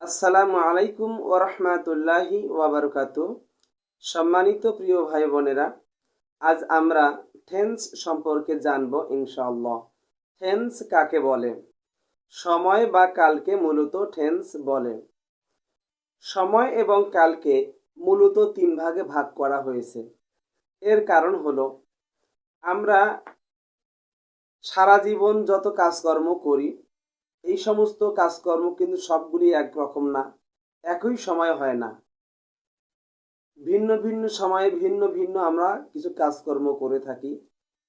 আসসালামু আলাইকুম ওরহমাতুল্লাহি ওয়াবারকাতু। সম্মানিত প্রিয় ভাই বোনেরা, আজ আমরা টেন্স সম্পর্কে জানব ইনশাআল্লাহ। টেন্স কাকে বলে? সময় বা কালকে মূলত টেন্স বলে। সময় এবং কালকে মূলত তিন ভাগে ভাগ করা হয়েছে। এর কারণ হলো আমরা সারা জীবন যত কাজকর্ম করি, এই সমস্ত কাজকর্ম কিন্তু সবগুলি একরকম না, একই সময় হয় না। ভিন্ন ভিন্ন সময়ে ভিন্ন ভিন্ন আমরা কিছু কাজকর্ম করে থাকি।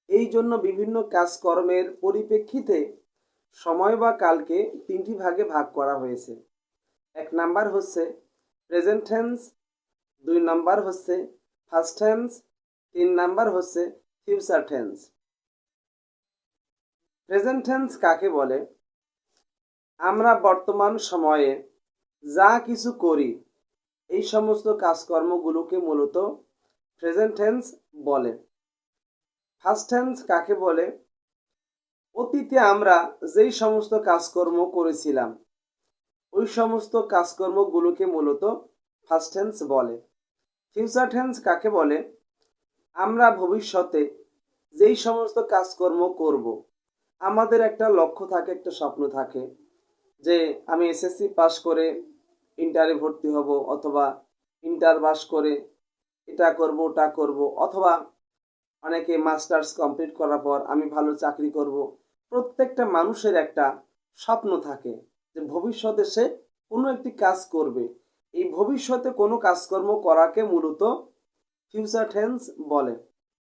এই জন্য বিভিন্ন কাজকর্মের পরিপ্রেক্ষিতে সময় বা কালকে তিনটি ভাগে ভাগ করা হয়েছে। এক নাম্বার হচ্ছে প্রেজেন্ট টেন্স, দুই নাম্বার হচ্ছে ফার্স্ট টেন্স, তিন নাম্বার হচ্ছে ফিউচার টেন্স। প্রেজেন্ট টেন্স কাকে বলে? আমরা বর্তমান সময়ে যা কিছু করি, এই সমস্ত কাজকর্মগুলোকে মূলত প্রেজেন্ট টেন্স বলে। ফার্স্ট টেন্স কাকে বলে? অতীতে আমরা যেই সমস্ত কাজকর্ম করেছিলাম, ওই সমস্ত কাজকর্মগুলোকে মূলত ফার্স্ট টেন্স বলে। ফিউচার টেন্স কাকে বলে? আমরা ভবিষ্যতে যেই সমস্ত কাজকর্ম করব, আমাদের একটা লক্ষ্য থাকে, একটা স্বপ্ন থাকে যে আমি এসএসসি পাস করে ইন্টারে ভর্তি হব, অথবা ইন্টার পাস করে এটা করব ওটা করব, অথবা অনেকে মাস্টার্স কমপ্লিট করার পর আমি ভালো চাকরি করব। প্রত্যেকটা মানুষের একটা স্বপ্ন থাকে যে ভবিষ্যতে সে কোনো একটি কাজ করবে। এই ভবিষ্যতে কোনো কাজকর্ম করাকে মূলত ফিউচার টেন্স বলে।